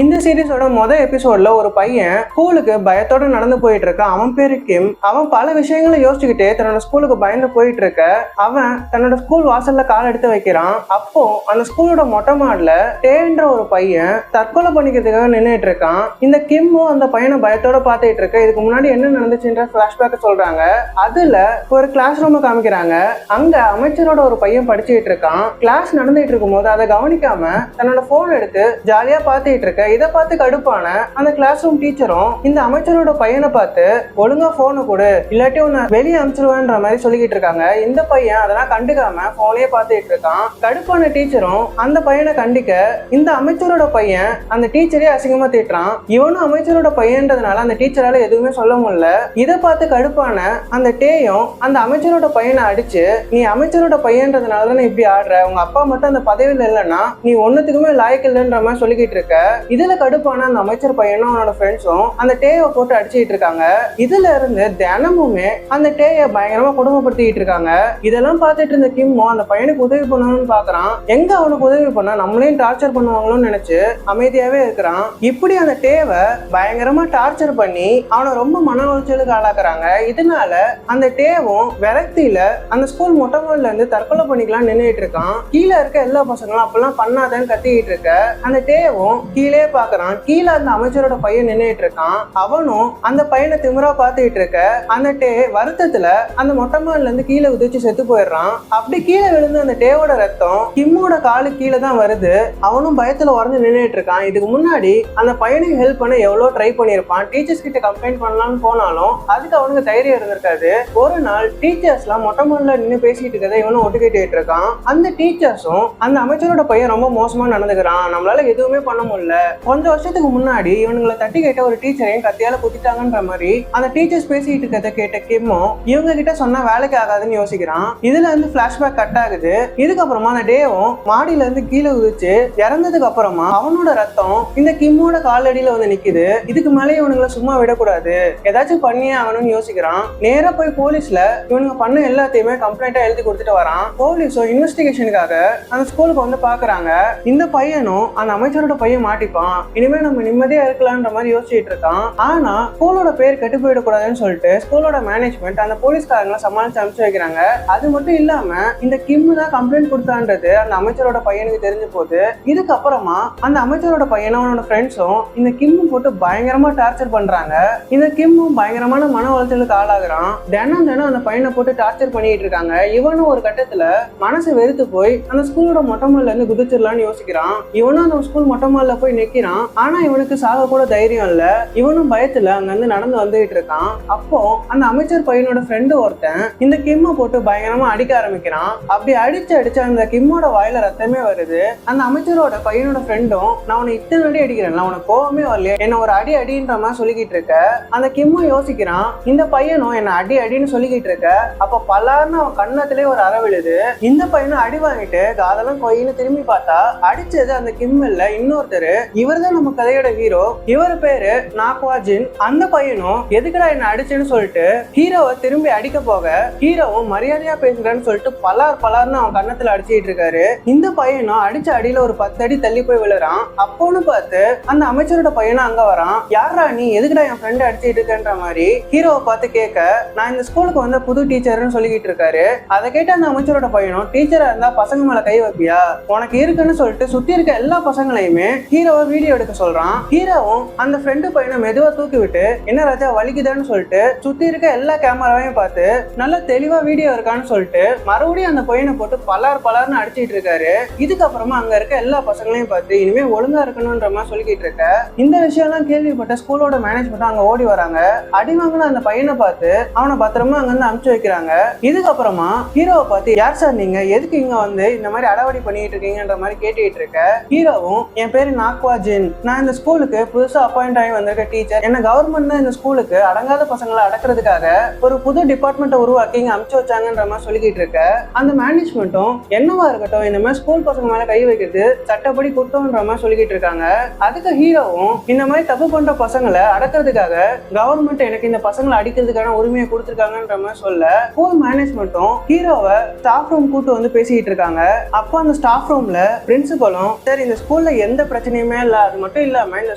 இந்த சீரீஸோட எபிசோட்ல ஒரு பையன் ஸ்கூலுக்கு பயத்தோட நடந்து போயிட்டு இருக்கான். அவன் பேரு கிம். அவன் பல விஷயங்களை யோசிச்சுக்கிட்டே தன்னோட ஸ்கூலுக்கு பயந்து போயிட்டு இருக்க அவன் தன்னோட ஸ்கூல் வாசல்ல கால் எடுத்து வைக்கிறான். அப்போ அந்த ஸ்கூலோட மொட்டை மாடல டேன்ற ஒரு பையன் தற்கொலை பண்ணிக்கிறதுக்காக நின்றுட்டு இருக்கான். இந்த கிம்மும் அந்த பையனை பயத்தோட பாத்துட்டு இருக்க. இதுக்கு முன்னாடி என்ன நடந்துச்சுன்ற பிளாஷ்பேக் சொல்றாங்க. அதுல ஒரு கிளாஸ் ரூம் காமிக்கிறாங்க. அங்க அமைச்சரோட ஒரு பையன் படிச்சுட்டு இருக்கான். கிளாஸ் நடந்துட்டு இருக்கும் போது அதை கவனிக்காம தன்னோட போன் எடுத்து ஜாலியா பாத்துட்டு இருக்க. இதை பார்த்து கடுப்பான அந்த கிளாஸ் ரூம் டீச்சரும் இந்த அமைச்சரோட பையனை பார்த்து ஒழுங்கா போனை கொடு, இல்லாட்டி உன்னை வெளியே அனுப்பிச்சிருவேன்ற மாதிரி சொல்லிக்கிட்டு இருக்காங்க. இந்த பையன் அதெல்லாம் கண்டுக்காம போனையே பார்த்துட்டு இருக்கான். கடுப்பான டீச்சரும் அந்த பையனை கண்டிக்க இந்த அமைச்சரோட பையன் அந்த டீச்சரே அசிங்கமா திட்டுறான். இவனும் அமைச்சரோட பையன்றதுனால அந்த டீச்சரால எதுவுமே சொல்ல முடியல. இதை பார்த்து கடுப்பான அந்த டேயும் அந்த அமைச்சரோட பையனை அடிச்சு, நீ அமைச்சரோட பையன்றதுனால தானே இப்படி ஆடுற, உங்க அப்பா மட்டும் அந்த பதவியில் இல்லைன்னா நீ ஒன்னுத்துக்குமே லாய்க்கு இல்லைன்ற மாதிரி சொல்லிக்கிட்டு இருக்க. இதுல கடுப்பான அந்த அமைச்சர் பையனும் அவனோட ஃப்ரெண்ட்ஸும் அந்த டேயை போட்டு அடிச்சுட்டு இருக்காங்க. இதுல இருந்து தினமுமே அந்த டேயை பயங்கரமா கொடுமைப்படுத்திட்டு இருக்காங்க. இதெல்லாம் பார்த்துட்டு இருந்த கிம்மும் அந்த பையனுக்கு உதவி பண்ணணும்னு பாக்குறான். எங்க அவனுக்கு உதவி பண்ணா நம்மளையும் டார்ச்சர் பண்ணுவாங்களோன்னு நினைச்சு அமைதியாவே இருக்கிறான். இப்படி அந்த டேவை பயங்கரமா டார்ச்சர் பண்ணி அவனை ரொம்ப மன உளைச்சலுக்கு ஆளாக்குறாங்க. இதனால அந்த டேவும் விரக்தியில அந்த ஸ்கூல் மொட்டை மாடில இருந்து தற்கொலை பண்ணிக்கலாம் நின்றுட்டு இருக்கான். கீழே இருக்க எல்லா பசங்களும் அப்பெல்லாம் பண்ணாதன்னு கத்திக்கிட்டு இருக்க. அந்த டேவும் கீழே பாக்குறான். கீழே அந்த அமைச்சரோட பையன் நின்றுட்டு இருக்கான். அவனும் அந்த பையனை திமிரா பாத்துக்கிட்டு இருக்க. அந்த டே வருத்தத்துல அந்த மொட்டை மாடில இருந்து கீழே உதிச்சு செத்து போயிடுறான். அப்படி கீழே விழுந்து அந்த டேவோட ரத்தம் கிம்மோட காலு கீழே தான் வருது. அவனும் பயத்துல உறந்து நின்றுட்டு இருக்கான். இதுக்கு முன்னாடி அந்த பையனுக்கு ஹெல்ப் பண்ண எவ்வளவு ட்ரை பண்ணிருப்பான். டீச்சர்ஸ் கிட்ட கம்ப்ளைண்ட் பண்ணலாம்னு போனாலும் அதுக்கு அவனுக்கு தைரியம் இருந்திருக்காது. ஒரு நாள் டீச்சர்ஸ் எல்லாம் மொட்டை மாடில நின்று பேசிட்டு இருக்கதை இவனும் ஒட்டுக்கிட்டு இருக்கான். அந்த டீச்சர்ஸும் அந்த அமைச்சரோட பையன் ரொம்ப மோசமா நடந்துக்கிறான், நம்மளால எதுவுமே பண்ண முடியல, கொஞ்சம் வருஷத்துக்கு முன்னாடி இவனுங்களை தட்டி கேட்ட ஒரு டீச்சரையும் கத்தியால குத்திட்டாங்கன்ற மாதிரி அந்த டீச்சர்ஸ் பேசிட்டு இருக்கிறத கேட்ட கிம்மும் இவங்க கிட்ட சொன்னா வேலைக்கு ஆகாதுன்னு யோசிக்கிறான். இதுல இருந்து பிளாஷ்பேக் கட் ஆகுது. இதுக்கப்புறமா அந்த டேவும் மாடியில இருந்து கீழே உதிச்சு இறந்ததுக்கு அப்புறமா அவனோட ரத்தம் இந்த கிம்மோட காலடியில வந்து நிக்குது. இதுக்கு மேலே இவனுங்களை சும்மா விடக்கூடாது, ஏதாச்சும் பண்ணியே ஆகணும்னு யோசிக்கிறான். நேரா போய் போலீஸ்ல இவனுங்க பண்ண எல்லாத்தையுமே கம்ப்ளைண்டா எழுதி கொடுத்துட்டு வரான். போலீஸும் இன்வெஸ்டிகேஷனுக்காக அந்த ஸ்கூலுக்கு வந்து பாக்குறாங்க. இந்த பையனும் அந்த அமைச்சரோட பையன் மாட்டிப்பான், இனிமே நம்ம நிம்மதியா இருக்கலாம்ன்ற மாதிரி யோசிச்சுட்டு இருக்கான். ஆனா ஸ்கூலோட பேர் கெட்டு போயிடக்கூடாதுன்னு சொல்லிட்டு ஸ்கூலோட மேனேஜ்மெண்ட் அந்த போலீஸ்காரங்களை சமாளிச்சு அனுப்பிச்சு வைக்கிறாங்க. அது மட்டும் இல்லாம இந்த கிம் தான் கம்ப்ளைண்ட் கொடுத்தான்றது அந்த அமைச்சரோட பையனுக்கு தெரிஞ்ச போது இதுக்கப்புறமா அந்த அமைச்சரோட பையனும் அவனோட ஃப்ரெண்ட்ஸும் இந்த கிம்மும் போட்டு பயங்கரமா டார்ச்சர் பண்றாங்க. இந்த கிம்மும் பயங்கரமான மன உளைச்சலுக்கு ஆளாகிறான். தினம் தினம் அந்த பையனை போட்டு டார்ச்சர் பண்ணிட்டு இருக்காங்க. இவனும் ஒரு கட்டத்துல மனசு வெறுத்து போய் அந்த ஸ்கூலோட மொட்டை மாடில இருந்து குதிச்சிடலான்னு யோசிக்கிறான். இவனும் அந்த ஸ்கூல் மொட்டை மாடில போய் நிக்கிறான். ஆனா இவனுக்கு சாக கூட தைரியம் இல்ல. இவனும் பயத்துல அங்க இருந்து நடந்து வந்துட்டு இருக்கான். அப்போ அந்த அமைச்சர் பையனோட ஃப்ரெண்டு ஒருத்தன் இந்த கிம்ம போட்டு பயங்கரமா அடிக்க ஆரம்பிக்கிறான். அப்படி அடிச்சு அந்த கிம்மோட வாயில ரத்தமே வருது. அந்த அமைச்சரோட பையனோட ஃப்ரெண்டும், நான் உன்னை இத்தனை அடி அடிக்கிறேன், உனக்கு கோவமே வரலையே, என்ன ஒரு அடி அடின்ற மாதிரி சொல்லிக்கிட்டு இருக்க. அந்த கிம்மும் யோசிக்கிறான், இந்த பையனும் என்ன அடி அடின்னு சொல்லிக்கிட்டு இருக்க. அப்ப பல்லாருன்னு அவன் கண்ணத்திலே ஒரு அற விழுது. இந்த பையனும் அடி வாங்கிட்டு காதெல்லாம் கோயின்னு திரும்பி பார்த்தா அடிச்சது அந்த கிம் இல்ல, இன்னொருத்தரு. இவர் தான் நம்ம கதையோட ஹீரோ. இவர் பேரு நாக்வாஜின். அந்த பையனும் எதுக்குடா என்ன அடிச்சுன்னு சொல்லிட்டு ஹீரோவை திரும்பி அடிக்க போக ஹீரோவும் மரியாதையா பேசுறேன்னு சொல்லிட்டு பலார்னு அவன் கண்ணத்துல அடிச்சுட்டு இருக்காரு. இந்த பையனும் அடிச்ச அடியில ஒரு 10 அடி தள்ளி போய் விழுறான். அப்போன்னு பார்த்து அந்த அமைச்சரோட பையனும் அங்க வரான். யாரா நீ, எதுக்குடா என் ஃப்ரெண்ட் அடிச்சுட்டு இருக்கன்ற மாதிரி ஹீரோவை பார்த்து கேட்க, நான் இந்த ஸ்கூலுக்கு வந்த புது டீச்சர்னு சொல்லிக்கிட்டு இருக்காரு. அதை கேட்ட அந்த அமைச்சரோட பையனும், டீச்சரா இருந்தா பசங்க மேல கை வைப்பியா, உனக்கு இருக்குன்னு சொல்லிட்டு சுத்தி இருக்க எல்லா பசங்களையுமே ஹீரோவை வீடியோ எடுக்க சொல்றான். ஹீரோவும் அந்த ஃப்ரெண்டு பையனை மெதுவா தூக்கி விட்டு, என்ன ராஜா வலிக்குதான்னு சொல்லிட்டு சுத்தி இருக்க எல்லா கேமராவையும் பார்த்து நல்லா தெளிவா வீடியோ இருக்கான்னு சொல்லிட்டு மறுபடியும் அந்த பையனை போட்டு பலார்னு அடிச்சிட்டு இருக்காரு. இதுக்கப்புறமா அங்க இருக்க எல்லா பசங்களையும் பார்த்து இனிமே ஒழுங்கா இருக்கணும்ன்ற மாதிரி சொல்லிக்கிட்டு இருக்க. இந்த விஷயம் எல்லாம் கேள்விப்பட்ட ஸ்கூலோட மேனேஜ்மெண்ட் அங்க ஓடி வராங்க. அடி வாங்கின அந்த பையனை பார்த்து அவனை பத்திரமா அங்க இருந்து அனுப்பிச்சு வைக்கிறாங்க. இதுக்கப்புறமா ஹீரோவை பார்த்து, யார் சார் நீங்க, எதுக்கு இங்க வந்து இந்த மாதிரி அடவடி பண்ணிட்டு இருக்கீங்கன்ற மாதிரி கேட்டுக்கிட்டு இருக்க. ஹீரோவும், என் பேரு நாக்வாஜின், நான் இந்த ஸ்கூலுக்கு புதுசா அப்பாயிண்ட் ஆகி வந்திருக்க டீச்சர். என்ன கவர்மெண்ட் தான் இந்த ஸ்கூலுக்கு அடங்காத பசங்களை அடக்கிறதுக்காக ஒரு புது டிபார்ட்மெண்ட் உருவாக்கி இங்க அனுப்பிச்சு வச்சாங்கன்ற மாதிரி சொல்லிக்கிட்டு இருக்க. அந்த மேனேஜ்மெண்ட்டும் என்னவா இருக்கட்டும், இந்த மாதிரி ஸ்கூல் பசங்க மேல கை வைக்கிறது சட்டப்படி குற்றம்ன்ற மாதிரி சொல்லிக்கிட்டு இருக்காங்க. அதுக்கு ஹீரோவும், இந்த மாதிரி தப்பு பண்ற பசங்களை அடக்கிறதுக்காக கவர்மெண்ட் எனக்கு இந்த பசங்களை அடிக்கிறதுக்கான உரிமையை கொடுத்துருக்காங்கன்ற மாதிரி சொல்ல, ஸ்கூல் மேனேஜ்மெண்ட்டும் ஹீரோவை ஸ்டாஃப் ரூம் கூட்டு வந்து பேசிக்கிட்டு இருக்காங்க. அப்போ அந்த ஸ்டாஃப் ரூம்ல பிரின்சிபலும், சரி இந்த ஸ்கூல்ல எந்த பிரச்சனையுமே பையன் இல்ல, அது மட்டும் இல்லாம இந்த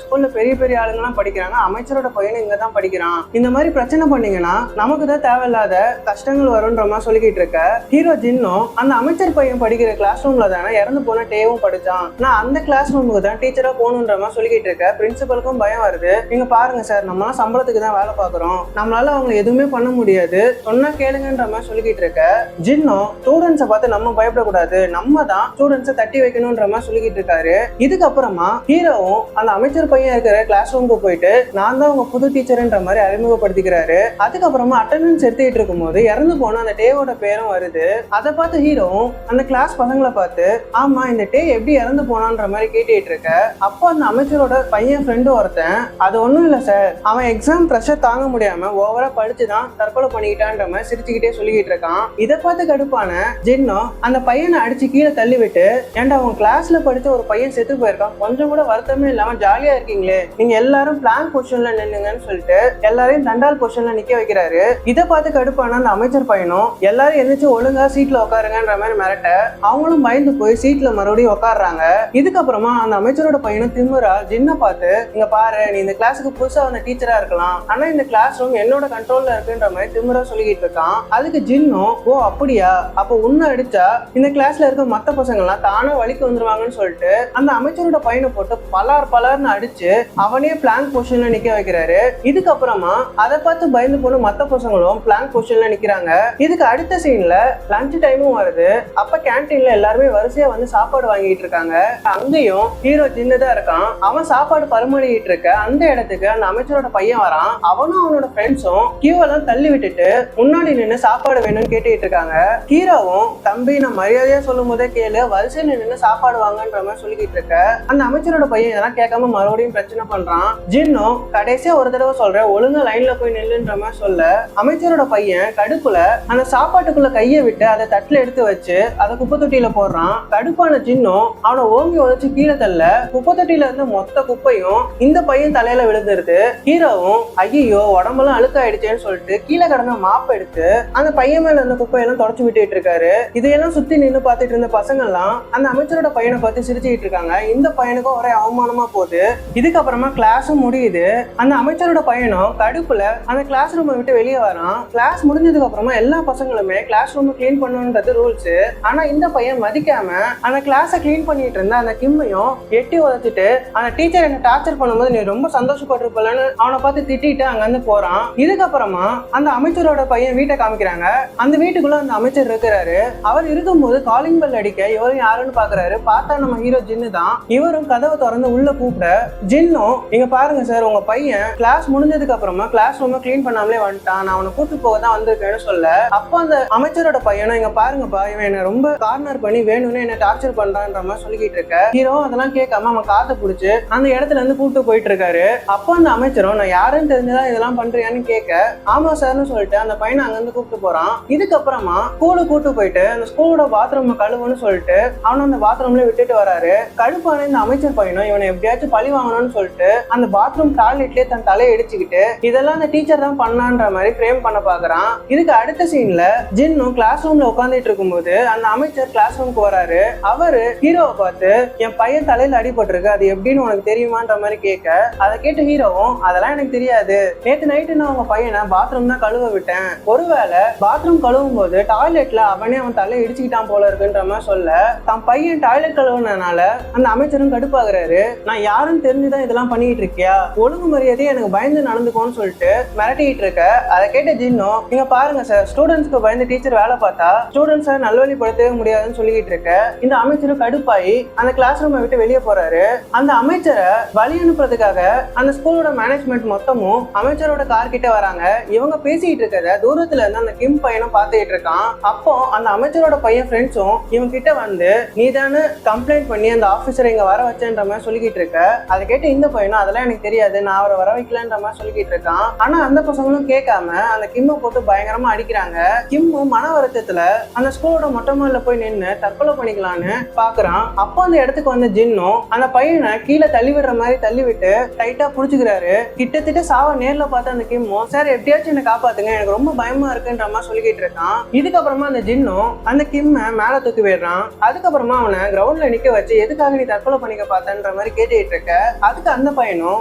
ஸ்கூல்ல பெரிய பெரிய ஆளுங்கெல்லாம் படிக்கிறாங்க, அமைச்சரோட பையனும் இங்கதான் படிக்கிறான், இந்த மாதிரி பிரச்சனை பண்ணீங்கன்னா நமக்கு தான் தேவையில்லாத கஷ்டங்கள் வரும்ன்ற மாதிரி சொல்லிக்கிட்டு இருக்க ஹீரோ ஜின்னும் அந்த அமைச்சர் பையன் படிக்கிற கிளாஸ் ரூம்ல தானே இறந்து போன டேவும் படிச்சான், நான் அந்த கிளாஸ் ரூமுக்கு தான் டீச்சரா போகணுன்ற மாதிரி சொல்லிக்கிட்டு இருக்க பிரின்சிபலுக்கும் பயம் வருது. நீங்க பாருங்க சார், நம்மளாம் சம்பளத்துக்கு தான் வேலை பார்க்குறோம், நம்மளால அவங்க எதுவுமே பண்ண முடியாது, சொன்னா கேளுங்கன்ற மாதிரி சொல்லிக்கிட்டு இருக்க ஜின்னும் ஸ்டூடெண்ட்ஸை பார்த்து நம்ம பயப்படக்கூடாது, நம்ம தான் ஸ்டூடெண்ட்ஸை தட்டி வைக்கணும்ன்ற மாதிரி சொல்லிக்கிட்டு இருக்காரு. இதுக்கப்புறமா ஹீரோவும் அந்த அமைச்சர் பையன் இருக்கிற கிளாஸ் ரூமுக்கு போயிட்டு நான் தான் உங்க புது டீச்சர்ன்ற மாதிரி அறிமுகப்படுத்திக்கிறாரு. அதுக்கப்புறமா அட்டெண்டன்ஸ் எடுத்துக்கிட்டு இருக்கும்போது இறந்து போன அந்த டேவோட பேரும் வருது. அதை பார்த்து ஹீரோவும் அந்த கிளாஸ் பசங்களை பார்த்து ஆமா இந்த டே எப்படி இறந்து போனான்ற மாதிரி கேட்டுட்டு இருக்க. அப்போ அந்த அமைச்சரோட பையன் ஃப்ரெண்டு ஒருத்தன் அது ஒன்றும் இல்லை சார், அவன் எக்ஸாம் ப்ரெஷர் தாங்க முடியாம ஓவரா படிச்சுதான் தற்கொலை பண்ணிக்கிட்டான்ற மாதிரி சிரிச்சுக்கிட்டே சொல்லிக்கிட்டு இருக்கான். இதை பார்த்து கடுப்பான ஜின்னும் அந்த பையனை அடிச்சு கீழே தள்ளி விட்டு ஏன்டா உங்க கிளாஸ்ல படிச்ச ஒரு பையன் செத்து போயிருக்கான், கொஞ்சம் கூட வருத்தமே இல்லாம ஜாலியா இருக்கீங்களே, நீங்க எல்லாரும் பிளான் பொசிஷன்ல நின்னுங்கன்னு சொல்லிட்டு எல்லாரையும் தண்டால் பொசிஷன்ல நிக்க வைக்கிறாரு. இதை பார்த்து கடுப்பான அந்த அமைச்சர் பையனும் எல்லாரும் எந்திரிச்சு ஒழுங்கா சீட்ல உட்காருங்கன்ற மாதிரி மிரட்ட அவங்களும் பயந்து போய் சீட்ல மறுபடியும் உட்காடுறாங்க. இதுக்கப்புறமா அந்த அமைச்சரோட பையனும் திமுறா ஜின்னை பார்த்து இங்க பாரு, நீ இந்த கிளாஸுக்கு புதுசா வந்த டீச்சரா இருக்கலாம், ஆனா இந்த கிளாஸ் ரூம் என்னோட கண்ட்ரோல்ல இருக்குன்ற மாதிரி திமுறா சொல்லிக்கிட்டு இருக்கான். அதுக்கு ஜின்னும் ஓ அப்படியா, அப்போ உன்னை அடிச்சா இந்த கிளாஸ்ல இருக்க மத்த பசங்க எல்லாம் தானே வலிக்கு வந்துருவாங்கன்னு சொல்லிட்டு அந்த அமைச்சரோட பையனை போட்டு பலார்னு அடிச்சு அவனே பிளாங்க் பொசிஷன்ல நிக்க வைக்கிறாரு. இதுக்கப்புறமா அதை பார்த்து பயந்து போன மத்த பசங்களும் பிளாங்க் பொசிஷன்ல நிக்கிறாங்க. இதுக்கு அடுத்த சீன்ல லஞ்ச் டைமும் வருது. அப்ப கேன்டீன்ல எல்லாருமே வரிசையா வந்து சாப்பாடு வாங்கிட்டு இருக்காங்க. அங்கேயும் ஹீரோ சின்னதா இருக்கான். அவன் சாப்பாடு பரிமாறிட்டு இருக்க அந்த இடத்துக்கு அந்த அமைச்சரோட பையன் வரான். அவனும் அவனோட ஃப்ரெண்ட்ஸும் கியூவெல்லாம் தள்ளி விட்டுட்டு முன்னாடி நின்று சாப்பாடு வேணும்னு கேட்டுட்டு இருக்காங்க. ஹீரோவும் தம்பி நான் மரியாதையா சொல்லும் போதே கேளு, வரிசையில நின்று சாப்பாடு வாங்கன்ற மாதிரி சொல்லிக்கிட்டு இருக்க அந்த அமைச்சரோட பையன் இதெல்லாம் கேட்காம மறுபடியும் பிரச்சனை பண்றான். ஜின்னும் கடைசியா ஒரு தடவை சொல்ற ஒழுங்கா லைன்ல போய் நில்லுன்ற மாதிரி சொல்ல அமைச்சரோட பையன் கடுப்புல அந்த சாப்பாட்டுக்குள்ள கையை விட்டு அதை தட்டுல எடுத்து வச்சு அதை குப்பை தொட்டியில போடுறான். கடுப்பான ஜின்னும் அவனை ஓங்கி உதச்சு கீழே தள்ள குப்பை தொட்டியில இருந்த மொத்த குப்பையும் இந்த பையன் தலையில விழுந்துருது. ஹீரோவும் ஐயோ உடம்பெல்லாம் அழுக்காயிடுச்சேன்னு சொல்லிட்டு கீழே கடந்த மாப்பு எடுத்து அந்த பையன் மேல இருந்த குப்பையெல்லாம் தொடச்சு விட்டுட்டு இருக்காரு. இதையெல்லாம் சுத்தி நின்று பார்த்துட்டு இருந்த பசங்க எல்லாம் அந்த அமைச்சரோட பையனை பார்த்து சிரிச்சுக்கிட்டு இருக்காங்க. இந்த பையனுக்கும் ஒரே அவமானமா போகுது. இதுக்கப்புறமா கிளாஸும் முடியுது. அந்த அமைச்சரோட பையனும் கடுப்புல அந்த கிளாஸ் ரூமை விட்டு வெளியே வரான். கிளாஸ் முடிஞ்சதுக்கு அப்புறமா எல்லா பசங்களுமே கிளாஸ் ரூம் கிளீன் பண்ணணும்ன்றது ரூல்ஸ். ஆனா இந்த பையன் மதிக்காம அந்த கிளாஸை கிளீன் பண்ணிட்டு இருந்த அந்த கிம்மையும் எட்டி உதச்சிட்டு அந்த டீச்சர் என்ன டார்ச்சர் பண்ணும்போது நீ ரொம்ப சந்தோஷப்பட்டிருப்பலன்னு அவனை பார்த்து திட்டிட்டு அங்க இருந்து போறான். இதுக்கப்புறமா அந்த அமைச்சரோட பையன் வீட்டை காமிக்கிறாங்க. அந்த வீட்டுக்குள்ள அந்த அமைச்சர் இருக்கிறாரு. அவர் இருக்கும்போது காலிங் பெல் அடிக்க இவரும் யாருன்னு பாக்குறாரு. பார்த்தா நம்ம ஹீரோ ஜின்னு தான். இவரும் கதவை திறந்து உள்ள கூப்பிட ஜின்னும் இங்க பாருங்க சார், உங்க பையன் கிளாஸ் முடிஞ்சதுக்கு அப்புறமா கிளாஸ் ரூம் கிளீன் பண்ணாமலே வந்துட்டான், நான் அவனை கூட்டு போக தான் வந்திருக்கேன்னு சொல்ல அப்போ அந்த அமைச்சரோட பையனும் இங்க பாருங்கப்பா, இவன் என்ன ரொம்ப கார்னர் பண்ணி வேணும்னு என்ன டார்ச்சர் பண்றான்ற மாதிரி சொல்லிக்கிட்டு இருக்க. ஹீரோ அதெல்லாம் கேட்காம அவன் காத்தை பிடிச்சு அந்த இடத்துல இருந்து கூப்பிட்டு போயிட்டு இருக்காரு. அப்போ அந்த அமைச்சரும் நான் யாருன்னு தெரிஞ்சுதான் இதெல்லாம் பண்றியான்னு கேட்க ஆமா சார்னு சொல்லிட்டு அந்த பையனை அங்க இருந்து கூப்பிட்டு போறான். இதுக்கப்புறமா ஸ்கூலுக்கு கூட்டு போயிட்டு அந்த ஸ்கூலோட பாத்ரூம் கழுவுன்னு சொல்லிட்டு அவனை அந்த பாத்ரூம்ல விட்டுட்டு வராரு. கடுப்பான இந்த அமைச்சர் பையனும் இவனை எப்படியாச்சும் பழி வாங்கணும்னு சொல்லிட்டு அந்த பாத்ரூம் டாய்லெட்லயே தன் தலையை இடிச்சுக்கிட்டு இதெல்லாம் அந்த டீச்சர் தான் பண்ணான்ற மாதிரி ஃப்ரேம் பண்ண பாக்குறான். இதுக்கு அடுத்த சீன்ல ஜின்னும் கிளாஸ் ரூம்ல உட்காந்துட்டு இருக்கும்போது அந்த அமைச்சர் கிளாஸ் ரூம்க்கு வராரு. அவரு ஹீரோவை பார்த்து என் பையன் தலையில அடிபட்டிருக்கு, அது எப்படின்னு உனக்கு தெரியுமான்ற மாதிரி கேட்க அதை கேட்டு ஹீரோவும் அதெல்லாம் எனக்கு தெரியாது, நேற்று நைட்டு நான் உங்க பையனை பாத்ரூம் தான் கழுவ விட்டேன், ஒருவேளை பாத்ரூம் கழுவும் போது டாய்லெட்ல அவனே அவன் தலையை இடிச்சுக்கிட்டான் போல இருக்குன்ற மாதிரி சொல்ல தான் பையன் டாய்லெட் கழுவுனதுனால அந்த அமைச்சரும் கடுப்பாகிறாரு. நான் யாருன்னு தெரிஞ்சுதான் இதெல்லாம் பண்ணிட்டு இருக்கியா, ஒழுங்கு மரியாதையை எனக்கு பயந்து நடந்துக்கோன்னு சொல்லிட்டு மிரட்டிட்டு இருக்க. அதை கேட்ட ஜின்னும் இங்க பாருங்க சார், ஸ்டூடெண்ட்ஸ்க்கு பயந்து டீச்சர் வேலை பார்த்தா ஸ்டூடெண்ட்ஸை நல்வழிப்படுத்தவே முடியாதுன்னு சொல்லிட்டு இருக்க. இந்த அமைச்சரும் கடுப்பாயி அந்த கிளாஸ் ரூமை விட்டு வெளியே போறாரு. அந்த அமைச்சரை வழி அனுப்புறதுக்காக அந்த ஸ்கூலோட மேனேஜ்மெண்ட் மொத்தமும் அமைச்சரோட கார் கிட்ட வராங்க. இவங்க பேசிட்டு இருக்கத தூரத்துல இருந்து அந்த கிம் பையனும் பார்த்துட்டு இருக்கான். அப்போ அந்த அமைச்சரோட பையன் ஃப்ரெண்ட்ஸும் இவங்க கிட்ட வந்து நீ தானே கம்ப்ளைண்ட் பண்ணி அந்த ஆபீசரை இங்க வர வச்சேன்ற மாதிரி சொல்லிக்கிட்டு இருக்க. அதை கேட்டு இந்த பையனும் அதெல்லாம் எனக்கு தெரியாது, நான் அவரை வர வைக்கலன்ற மாதிரி சொல்லிக்கிட்டு இருக்கான். ஆனா அந்த பசங்களும் கேட்காம அந்த கிம்மை போட்டு பயங்கரமா அடிக்கிறாங்க. கிம்மும் மன வருத்தத்துல அந்த ஸ்கூலோட மொட்டை மாடில போய் நின்று தற்கொலை பண்ணிக்கலான்னு பாக்குறான். அப்போ அந்த இடத்துக்கு வந்து ஜின்னும் அந்த பையனை கீழே தள்ளி விடுற மாதிரி தள்ளி விட்டு டைட்டா புடிச்சுக்கிறாரு. கிட்டத்தட்ட சாவ நேர்ல பார்த்து அந்த கிம்மும் சார் எப்படியாச்சும் என்ன காப்பாத்துங்க, எனக்கு ரொம்ப பயமா இருக்குன்ற மாதிரி சொல்லிக்கிட்டு இருக்கான். இதுக்கப்புறமா அந்த ஜின்னும் அந்த கிம்மை மேல தூக்கி விடுறான். அதுக்கப்புறமா அவனை கிரவுண்ட்ல நிக்க வச்சு எதுக்காக நீ தற்கொலை பண்ணிக்க பார்த்தேன்ற முடியாதான்ற மாதிரி கேட்டுட்டு இருக்க. அதுக்கு அந்த பையனும்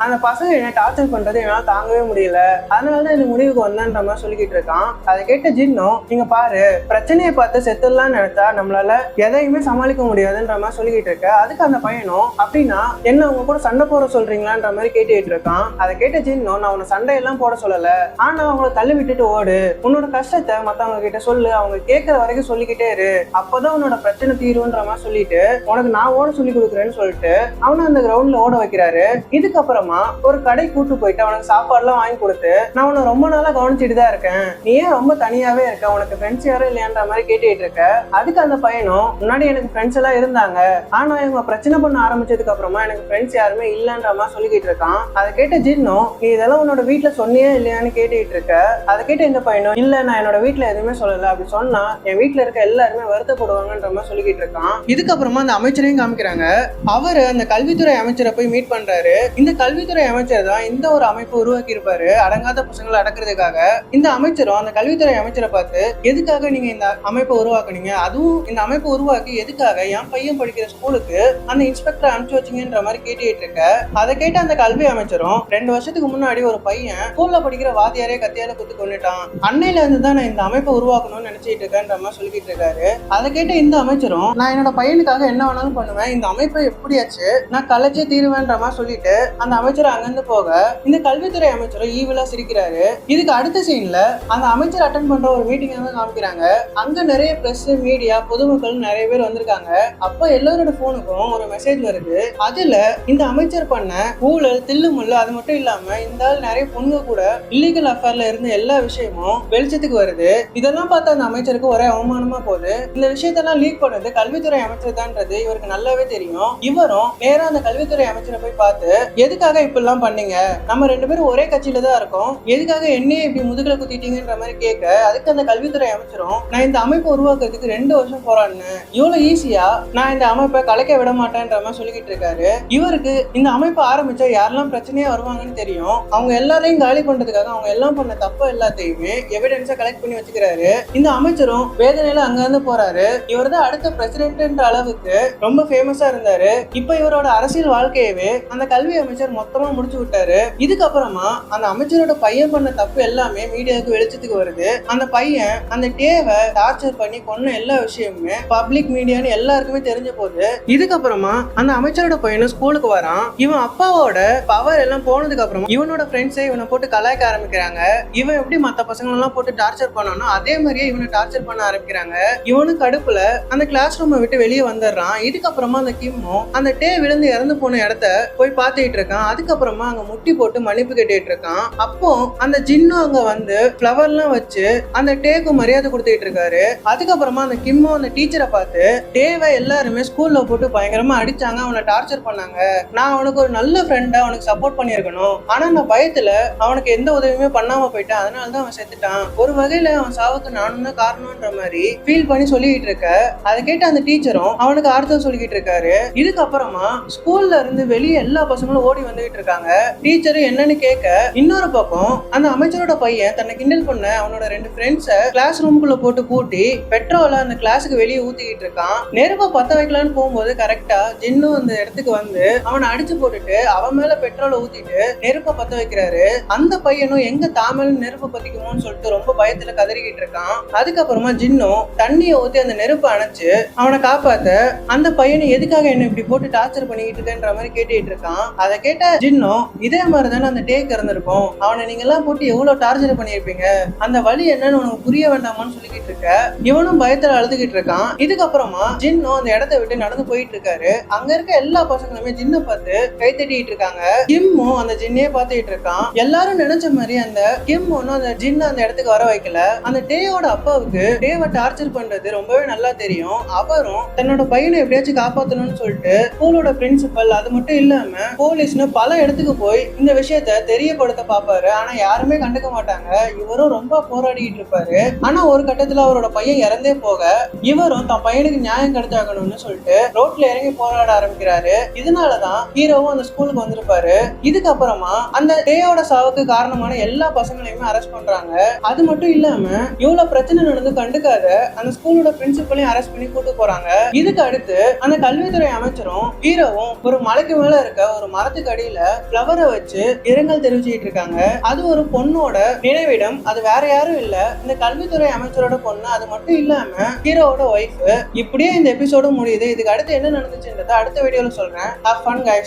அந்த பசங்க என்ன டார்ச்சர் பண்றது என்னால தாங்கவே முடியல, அதனாலதான் இந்த முடிவுக்கு வந்தேன்ற மாதிரி சொல்லிக்கிட்டு இருக்கான். அதை கேட்ட ஜின்னும் நீங்க பாரு, பிரச்சனையை பார்த்து செத்துடலாம்னு நினைச்சா நம்மளால எதையுமே சமாளிக்க முடியாதுன்ற மாதிரி சொல்லிக்கிட்டு இருக்க. அதுக்கு அந்த பையனும் அப்படின்னா என்ன உங்க கூட சண்டை போட சொல்றீங்களான்ற மாதிரி கேட்டுட்டு இருக்கான். அதை கேட்ட ஜின்னும் நான் உன்னை சண்டையெல்லாம் போட சொல்லல, ஆனா அவங்கள தள்ளி விட்டுட்டு ஓடு, உன்னோட கஷ்டத்தை மத்தவங்க கிட்ட சொல்லு, அவங்க கேட்கற வரைக்கும் சொல்லிக்கிட்டே இரு, அப்பதான் உன்னோட பிரச்சனை தீருன்ற மாதிரி சொல்லிட்டு உனக்கு நான் ஓட சொல்லி கொடுக்குறேன்னு சொல்லிட்டு அவனை அந்த கிரவுண்ட்ல ஓட வைக்கிறாரு. இதுக்கப்புறமா ஒரு கடை கூட்டு போயிட்டு அவனுக்கு சாப்பாடு எல்லாம் வாங்கி கொடுத்து நான் உன்னை ரொம்ப நாளா கவனிச்சுட்டு தான் இருக்கேன், நீ ஏன் ரொம்ப தனியாவே இருக்க, உனக்கு ஃப்ரெண்ட்ஸ் யாரும் இல்லையான்ற மாதிரி கேட்டுட்டு இருக்க. அதுக்கு அந்த பையனும் முன்னாடி எனக்கு ஃப்ரெண்ட்ஸ் எல்லாம் இருந்தாங்க, ஆனா இவங்க பிரச்சனை பண்ண ஆரம்பிச்சதுக்கு அப்புறமா எனக்கு ஃப்ரெண்ட்ஸ் யாருமே இல்லன்ற மாதிரி சொல்லிக்கிட்டு இருக்கான். அதை கேட்ட ஜின்னும் நீ இதெல்லாம் உன்னோட வீட்டுல சொன்னியே இல்லையான்னு கேட்டுட்டு இருக்க. அதை கேட்ட இந்த பையனும் இல்ல நான் என்னோட வீட்டுல எதுவுமே சொல்லல, அப்படி சொன்னா என் வீட்டுல இருக்க எல்லாருமே வருத்தப்படுவாங்கன்ற மாதிரி சொல்லிக்கிட்டு இருக்கான். இதுக்கப்புறமா அந்த அமைச்சரையும் காமிக்கிறாங்க. அவரு அந்த கல்வித்துறை அமைச்சரை போய் மீட் பண்றாரு. இந்த கல்வித்துறை அமைச்சர் தான் இந்த ஒரு அமைப்பு உருவாக்கி இருப்பாரு அடங்காத பசங்களை அடக்குறதுக்காக. இந்த அமைச்சரும் அந்த கல்வித்துறை அமைச்சரை பார்த்து எதுக்காக நீங்க இந்த அமைப்பை உருவாக்குனீங்க, அதுவும் இந்த அமைப்பை உருவாக்கி எதுக்காக என் பையன் படிக்கிற ஸ்கூலுக்கு அந்த இன்ஸ்பெக்டர் அனுப்பிச்சு வச்சீங்கன்ற மாதிரி கேட்டுட்டு இருக்க. அதை கேட்ட அந்த கல்வி அமைச்சரும் 2 வருஷத்துக்கு முன்னாடி ஒரு பையன் ஸ்கூல்ல படிக்கிற வாத்தியாரே கத்தியால குத்து கொண்டுட்டான், அன்னையில இருந்து தான் நான் இந்த அமைப்பை உருவாக்கணும்னு நினைச்சிட்டு இருக்கேன்ற மாதிரி சொல்லிக்கிட்டு இருக்காரு. அதை கேட்ட இந்த அமைச்சரும் நான் என்னோட பையனுக்காக என்ன வேணாலும் பண்ணுவேன், இந்த அமைப்பை எப்படியாச்சு நான் கலைச்சே தீருவேன்ற மாதிரி சொல்லிட்டு அந்த அமைச்சர் அங்கிருந்து போக இந்த கல்வித்துறை அமைச்சரும் ஈவிலா சிரிக்கிறாரு. இதுக்கு அடுத்த சீன்ல அந்த அமைச்சர் அட்டென்ட் பண்ற ஒரு மீட்டிங் காமிக்கிறாங்க. அங்க நிறைய பிரஸ், மீடியா, பொதுமக்கள் நிறைய பேர் வந்திருக்காங்க. அப்ப எல்லாரோட போனுக்கும் ஒரு மெசேஜ் வருது. அதுல இந்த அமைச்சர் பண்ண ஊழல், தில்லுமுள்ளு, அது மட்டும் இல்லாம இந்த நிறைய பொண்ணுங்க கூட இல்லீகல் அஃபேர்ல இருந்த எல்லா விஷயமும் வெளிச்சத்துக்கு வருது. இதெல்லாம் பார்த்து அந்த அமைச்சருக்கு ஒரே அவமானமா போகுது. இந்த விஷயத்தெல்லாம் லீக் பண்ணது கல்வித்துறை அமைச்சர் தான்ன்றது இவருக்கு நல்லாவே தெரியும். இவரும் நேரா அந்த கல்வித்துறை அமைச்சரை போய் பார்த்து எதுக்காக இப்பெல்லாம் பண்ணீங்க, நம்ம 2 பேரும் ஒரே கட்சியில தான் இருக்கோம், எதுக்காக என்னையே இப்படி முதுகுல குத்திட்டீங்கன்ற மாதிரி கேட்க, அதுக்கு அந்த கல்வித்துறை அமைச்சரும் நான் இந்த அமைப்பை உருவாக்குறதுக்கு 2 வருஷம் போராடினேன், இவ்வளவு ஈஸியா நான் இந்த அமைப்பை கலைக்க விட மாட்டேன்ற மாதிரி சொல்லிக்கிட்டு இருக்காரு. இவருக்கு இந்த அமைப்பை ஆரம்பிச்சா யாரெல்லாம் பிரச்சனையா வருவாங்கன்னு தெரியும். அவங்க எல்லாரையும் காலி பண்றதுக்காக அவங்க எல்லாம் பண்ண தப்பு எல்லாத்தையுமே எவிடன்ஸா கலெக்ட் பண்ணி வச்சுக்கிறாரு. இந்த அமைச்சரும் வேதனையில அங்க இருந்து போறாரு. இவர் தான் அடுத்த பிரசிடென்ட்ன்ற அளவுக்கு ரொம்ப ஃபேமஸா இருந்தாரு. இப்ப இவரோட அரசியல் வாழ்க்கையவே அந்த கல்வி அமைச்சர் மொத்தமா முடிச்சு விட்டாரு. இதுக்கப்புறமா அந்த அமைச்சரோட பையன் பண்ண தப்பு எல்லாமே மீடியாவுக்கு வெளிச்சத்துக்கு வருது. அந்த பையன் அந்த டேவை டார்ச்சர் பண்ணி கொன்ன எல்லா விஷயமுமே பப்ளிக் மீடியான்னு எல்லாருக்குமே தெரிஞ்ச போது இதுக்கப்புறமா அந்த அமைச்சரோட பையனும் ஸ்கூலுக்கு வரான். இவன் அப்பாவோட பவர் எல்லாம் போனதுக்கு அப்புறமா இவனோட ஃப்ரெண்ட்ஸை இவனை போட்டு கலாய்க்க ஆரம்பிக்கிறாங்க. இவன் எப்படி மத்த பசங்க எல்லாம் போட்டு டார்ச்சர் பண்ணானோ அதே மாதிரியே இவனை டார்ச்சர் பண்ண ஆரம்பிக்கிறாங்க. இவனு கடுப்புல அந்த கிளாஸ் ரூமை விட்டு வெளியே வந்துடுறான். இதுக்கப்புறமா அந்த கிம்மும் அந்த டே விழுந்து இறந்து போன இடத்த போய் பார்த்துட்டு இருக்கான். அதுக்கப்புறமா அங்க முட்டி போட்டு மன்னிப்பு கேட்டுட்டு இருக்கான். அப்போ அந்த ஜின்னும் அங்க வந்து ஃப்ளவர் எல்லாம் வச்சு அந்த டேக்கு மரியாதை கொடுத்துட்டு இருக்காரு. அதுக்கப்புறமா அந்த கிம்மும் அந்த டீச்சரை பார்த்து டேவை எல்லாருமே ஸ்கூல்ல போட்டு பயங்கரமா அடிச்சாங்க, அவனை டார்ச்சர் பண்ணாங்க, நான் அவனுக்கு ஒரு நல்ல ஃப்ரெண்டா அவனுக்கு சப்போர்ட் பண்ணிருக்கணும், ஆனா நான் பயத்துல அவனுக்கு எந்த உதவியுமே பண்ணாம போயிட்டேன், அதனாலதான் அவன் செத்துட்டான், ஒரு வகையில அவன் சாவுக்கு நானும் தான் காரணம்ன்ற மாதிரி ஃபீல் பண்ணி சொல்லிட்டு இருக்க. அதை கேட்ட அந்த டீச்சரும் அவனுக்கு ஆறுதல் சொல்லிக்கிட்டு இருக்காரு. இதுக்கப்புறமா ஸ்கூல்ல இருந்து வெளியே எல்லா பசங்களும் ஓடி வந்துகிட்டு இருக்காங்க. டீச்சர் என்னன்னு கேட்க இன்னொரு பக்கம் அந்த அமைச்சரோட பையன் தன்னை கிண்டல் பண்ண அவனோட 2 ஃப்ரெண்ட்ஸை கிளாஸ் ரூமுக்குள்ள போட்டு கூட்டி பெட்ரோல அந்த கிளாஸுக்கு வெளியே ஊத்திக்கிட்டு இருக்கான். நெருப்பை பத்த வைக்கலான்னு போகும்போது கரெக்டா ஜின்னும் அந்த இடத்துக்கு வந்து அவனை அடிச்சு போட்டுட்டு அவன் மேல பெட்ரோலை ஊத்திட்டு நெருப்பை பத்த வைக்கிறாரு. அந்த பையனும் எங்க தாமல் நெருப்பு பத்திக்குமோன்னு சொல்லிட்டு ரொம்ப பயத்துல கதறிக்கிட்டு இருக்கான். அதுக்கப்புறமா ஜின்னும் தண்ணியை ஊத்தி அந்த நெருப்பை அணைச்சு அவனை காப்பாத்த அந்த பையனை எதுக்காக என்ன இப்படி போட்டு டார்ச்சர் பண்ணிக்கிட்டு இருக்கேன்ற மாதிரி கேட்டுட்டு இருக்கான். அதை கேட்ட ஜின்னும் இதே மாதிரி தானே அந்த டேக் இருந்திருக்கும், அவனை நீங்க எல்லாம் போட்டு எவ்வளவு டார்ச்சர் பண்ணிருப்பீங்க, அந்த வழி என்னன்னு உனக்கு புரிய வேண்டாமான்னு சொல்லிக்கிட்டு இருக்க. இவனும் பயத்துல அழுதுகிட்டு இருக்கான். இதுக்கப்புறமா ஜின்னும் அந்த இடத்த விட்டு நடந்து போயிட்டு இருக்காரு. அங்க இருக்க எல்லா பசங்களுமே ஜின்னை பார்த்து கை தட்டிட்டு இருக்காங்க. கிம்மும் அந்த ஜின்னையே பார்த்துட்டு இருக்கான். எல்லாரும் நினைச்ச மாதிரி அந்த கிம் ஒன்னும் அந்த ஜின்ன அந்த இடத்துக்கு வர வைக்கல. அந்த டேயோட அப்பாவுக்கு டேவை டார்ச்சர் பண்றது ரொம்பவே நல்லா தெரியும். அவரும் தன்னோட பையனை எப்படியாச்சும் காப்பாத்தணும்னு சொல்லிட்டு ஸ்கூலோட பிரின்சிபல், அது மட்டும் இல்லாம போலீஸ்னு பல இடத்துக்கு போய் இந்த விஷயத்த தெரியப்படுத்த பாப்பாரு. ஆனா யாருமே கண்டுக்க மாட்டாங்க. இவரும் ரொம்ப போராடிட்டு இருப்பாரு. ஆனா ஒரு கட்டத்துல அவரோட பையன் இறந்தே போக இவரும் தன் பையனுக்கு நியாயம் கிடைச்சாகணும்னு சொல்லிட்டு ரோட்ல இறங்கி போராட ஆரம்பிக்கிறாரு. இதனாலதான் ஹீரோவும் அந்த ஸ்கூலுக்கு வந்திருப்பாரு. இதுக்கப்புறமா அந்த டேயோட சாவுக்கு காரணமான எல்லா பசங்களையுமே அரெஸ்ட் பண்றாங்க. அது மட்டும் இல்லாம இவ்வளவு பிரச்சனை நடந்து கண்டுக்காத அந்த ஸ்கூலோட பிரின்சிபலையும் அரெஸ்ட் பண்ணி கூட்டு போறாங்க. இதுக்கு அடுத்து அந்த கல்வித்துறை அமைச்சரும் ஹீரோவும் ஒரு மலைக்கு மேல இருக்க ஒரு மரத்துக்கு அடியில ஃப்ளவரை வச்சு இரங்கல் தெரிவிச்சுட்டு இருக்காங்க. அது ஒரு பொண்ணோட நினைவிடம். அது வேற யாரும் இல்ல, இந்த கல்வித்துறை அமைச்சரோட பொண்ணு. அது மட்டும் இல்லாம ஹீரோவோட ஒய்ஃப். இப்படியே இந்த எபிசோடு முடியுது. இதுக்கு அடுத்து என்ன நடந்துச்சுன்றத அடுத்த வீடியோல சொல்றேன். Have fun guys.